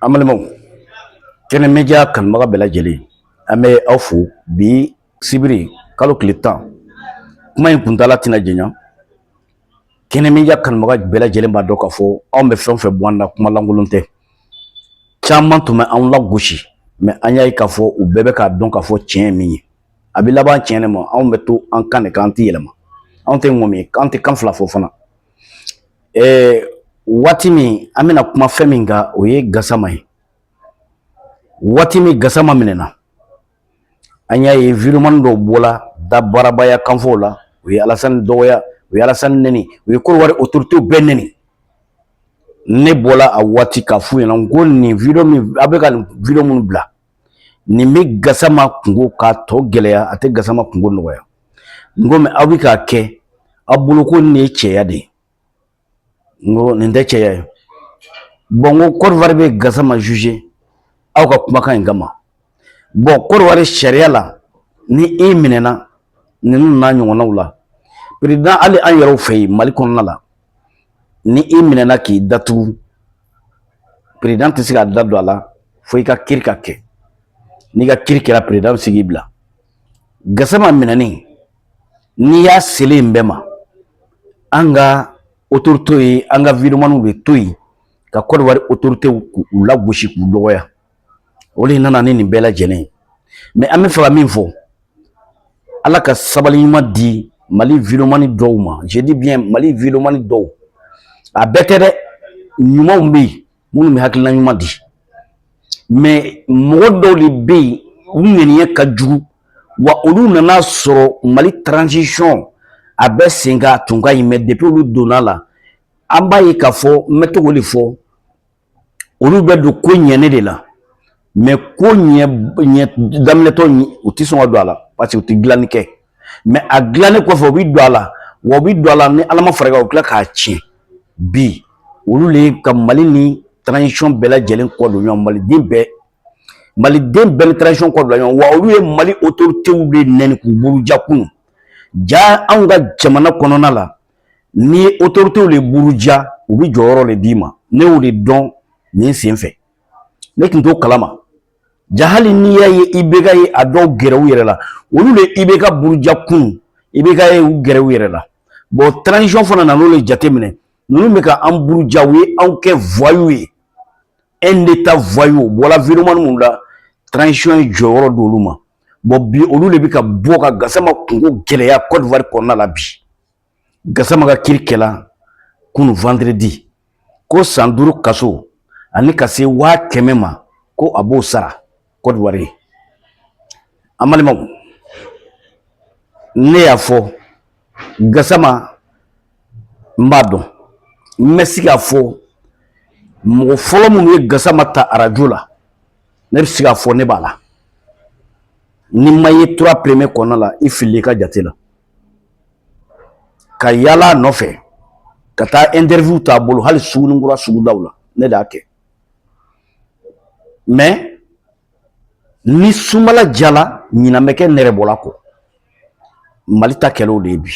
Amalemo kene media kan maga bela jeli ame afu bi sibiri kalo klitan kuma in kuntala tina jenya kene media kan maga bela jeli ba doka fo on be fen fe bwanda kuma langulun te chaman tuma an la goshi mais anya yi ka fo u bebe ka don ka fo tien mi abi laban tien ne mo on be to an kan kan ti yelema on te ngomi kan te kan fla fo fana wati mi amina kuma feminga oye gasama yi wati mi gasama minena anya ye viruman do bola da barabaya kanfo la wi alasan doya wi alasan neni wi ko wari autorité beneni ne bola a wati ka fu yana ngol ni video mi abeka video mun bla ni mi gasama kungo ka to geleya ate gasama kungo noya ngome abika ke abulu ko ne cheya de ngo nde cheya bongo korvar be gasama juger aw ka kuma kan ngama bon korwari sharia la ni i minena ninu na ɲɔgɔnnaw la président ali an yɛrɛw fɛ yen mali kɔnɔna la ni i minena k'i datugu président tɛ se ka da don a la fo i ka kiri ka kɛ n'i ka kiri kɛra président bɛ se k'i bila gasama minɛni n'i y'a selen bɛɛ ma an ka autorité ye an ka vidéomaniw de to yen ka Côte d'Ivoire autorité k'u lagosi k'u dɔgɔya o de nana ni nin bɛɛ lajɛlen mais an bɛ fɛ ka min fɔ ala ka sabali ɲuman di mali vidéomani dɔw ma je dis bien mali vidéomani dɔw a bɛɛ tɛ dɛ ɲumanw bɛ yen minnu bɛ hakilina ɲuman di mais mɔgɔ dɔw de bɛ yen u ŋaniya ka jugu wa olu nana sɔrɔ mali transition a bɛ sen ka tun ka ɲi mais depuis olu donna la an b'a ye k'a fɔ n bɛ to k'o de fɔ olu bɛ don ko ɲɛnen de la mais ko ɲɛ daminɛtɔ u tɛ sɔn ka don a la parce que u tɛ dilanni kɛ mais a dilanni kɔfɛ u bɛ don a la wa u bɛ don a la ni ala ma fara kan u tila k'a tiɲɛ bi olu le ka mali ni transition bɛɛ lajɛlen kɔ don ɲɔgɔn maliden bɛɛ ni transition kɔ don ɲɔgɔn wa olu ye mali autorités de nɛni k'u buruja kunun ja anw ka jamana kɔnɔna la ni ye autorités de buruja u bɛ jɔyɔrɔ de d'i ma ne y'o de dɔn nin sen fɛ ne tun t'o kalama jahali n'i y'a ye i bɛ ka ye a dɔw gɛrɛ u yɛrɛ la olu de i bɛ ka buruja kun i bɛ ka ye u gɛrɛ u yɛrɛ la bon transition fana nan'o le jateminɛ ninnu bɛ ka an buruja u ye anw kɛ voyou ye un état voyou u bɔra vidéomani minnu la transition ye jɔyɔrɔ d'olu ma bon bi olu de bɛ ka bɔ ka gasama kungo gɛlɛya Côte d'Ivoire kɔnɔna la bi gasama ka kiri kɛla kunu vendredi ko san 5 kaso ani ka se 100.000 ma ko a b'o sara Côte d'Ivoire ye an balimaw ne y'a fɔ gasama n b'a dɔn n bɛ se k'a fɔ mɔgɔ fɔlɔ minnu ye gasama ta arajo la ne bɛ se k'a fɔ ne b'a la ni ma ye 3 premiers kɔnɔna la i filila i ka jate la ka yala nɔfɛ ka taa interview t'a bolo hali sugunikura sugudaw la ne de y'a kɛ mais ni sumala jala ɲinan bɛ kɛ nɛrɛ bɔla kɔ mali ta kɛlɛw de ye bi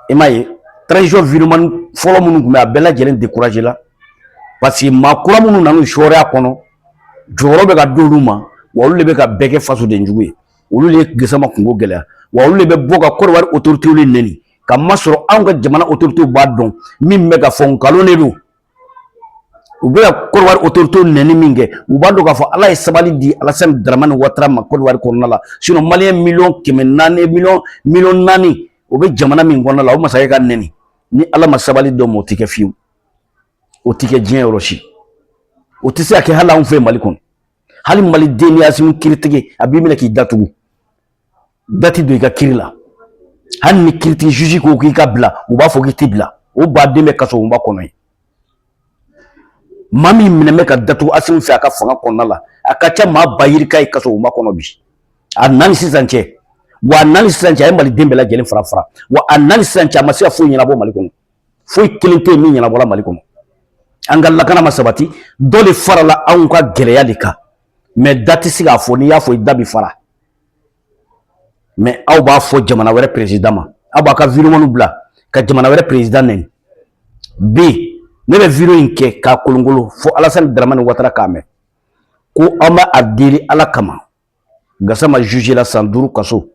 i m'a ye transition vidéomani fɔlɔ minnu tun bɛ a bɛɛ lajɛlen découragé la parce que maa kura minnu nana sɔrɔya kɔnɔ jɔyɔrɔ bɛ ka d'olu ma wa olu de bɛ ka bɛɛ kɛ fasoden jugu ye olu de ye gasama kungo gɛlɛya wa olu de bɛ bɔ ka Côte d'Ivoire autorités de nɛni ka masɔrɔ anw ka jamana autorités b'a dɔn min bɛ ka fɔ nkalon de don u bɛ ka Côte d'Ivoire autorités nɛni min kɛ u b'a dɔn k'a fɔ ala ye sabali di Alassane Dramane Ouattara ma Côte d'Ivoire kɔnɔna la sinon maliyɛn miliyɔn 400 miliyɔn 4 o bɛ jamana min kɔnɔna la o masakɛ ka nɛni ni ala ma sabali dɔ ma o tɛ kɛ fiyewu o tɛ kɛ diɲɛ yɔrɔ si o tɛ se ka kɛ hali anw fɛ mali kɔnɔ hali maliden ni Asimu kiritigi a b'i minɛ k'i datugu dati don i ka kiri la hali ni kiritigi juge ko k'i ka bila u b'a fɔ k'i tɛ bila o baden bɛ kaso bonba kɔnɔ ye maa min minɛ bɛ ka datugu Asimu fɛ a ka fanga kɔnɔna la a ka ca maa ba yirika ye kaso bonba kɔnɔ bi a nani sisan cɛ wa a nani sisan cɛ a ye maliden bɛɛ lajɛlen fara fara wa a nani sisan cɛ a ma se ka foyi ɲɛnabɔ mali kɔnɔ foyi kelen tɛ yen min ɲɛnabɔla mali kɔnɔ an ka lakana ma sabati dɔ de farala anw ka gɛlɛya de kan mais da tɛ se k'a fɔ n'i y'a fɔ i da bi fara mais aw b'a fɔ jamana wɛrɛ président ma aw b'a ka vidéomaniw bila ka jamana wɛrɛ président nɛni bi ne be video in ke ka kolongolo fo Alassane Dramane Ouattara kame ko ama adili ala kama Gassama juge la 100 kaso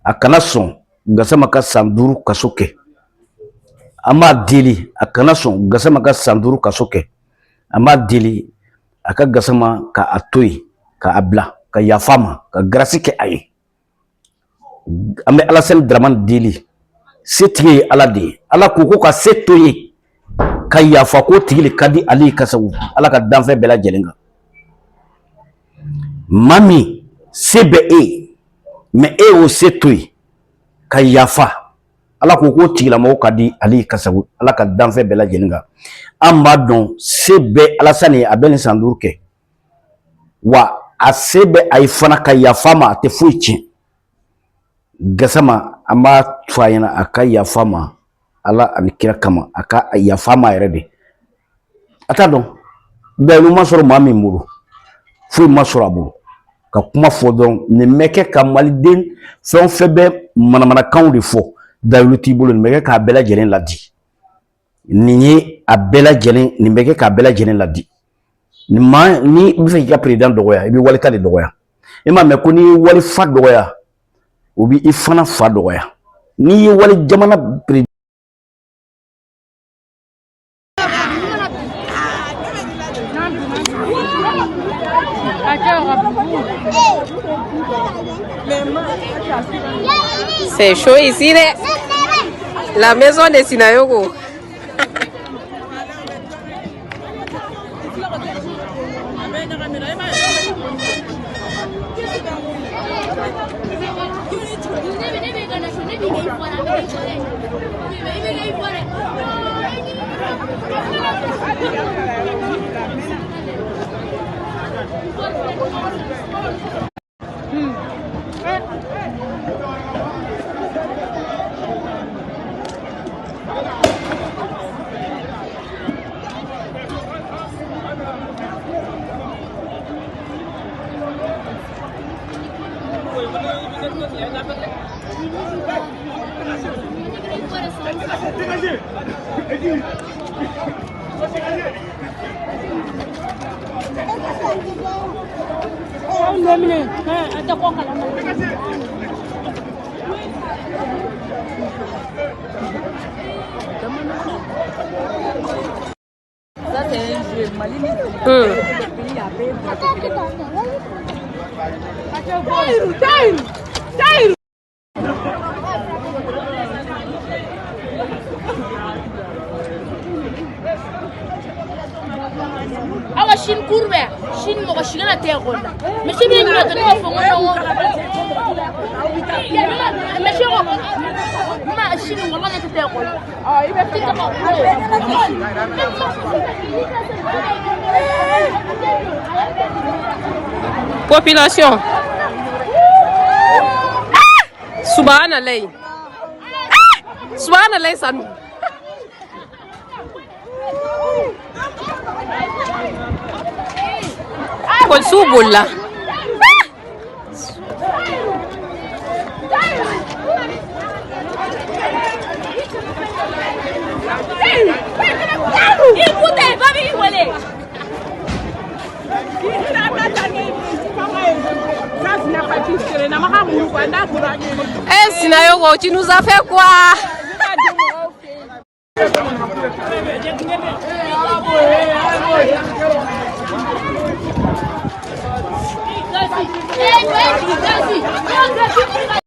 akana son Gassama ka 100 kaso ke ama dili akana son Gassama ka 100 kaso ke ama dili aka Gassama ka atoyi ka abla ka yafama ka grâce ke aye ame Alassane Dramane dili setigi ala de ala ko ka setoyi ka yafa ko tigili kadi ali kasawu ala ka danfɛ bɛɛ lajɛlen kan mami CBE mais o setoyi ka yafa ala ko tigila mɔgɔ kadi ali kasawu ala ka danfɛ bɛɛ lajɛlen kan an b'a dɔn CB Alassane a bɛ ni san 5 kɛ wa a CB a fana ka yafa ma a tɛ foyi tiɲɛ Gassama an b'a fɔ a ɲɛna a ka yafa ma ala ani kira kama a ka yafa ma yɛrɛ de a t'a dɔn dayilu ma sɔrɔ maa min bolo foyi ma sɔrɔ a bolo ka kuma fɔ dɔrɔn nin bɛ kɛ ka maliden fɛn o fɛn bɛ manamanakanw de fɔ dayilu t'i bolo nin bɛ kɛ k'a bɛɛ lajɛlen ladi nin ye a bɛɛ lajɛlen nin bɛ kɛ k'a bɛɛ lajɛlen ladi ni bɛ fɛ k'i ka président dɔgɔya i bɛ walita de dɔgɔya e m'a mɛn ko n'i ye walifa dɔgɔya o bi i fana fa dɔgɔya n'i ye wali jamana président c'est chaud ici, la maison de Sinayogo. Awa shin kurbe shin mo ka shigana te gonda me shi be ni to ni fo ngono me shi ko ma shin wala ne te gonda ah ibe te ko Population. Subhanallah. Subhanallah sanu. Kol subulla. Écoutez, babi wale. Eh, Sinayogo, tu nous as fait quoi?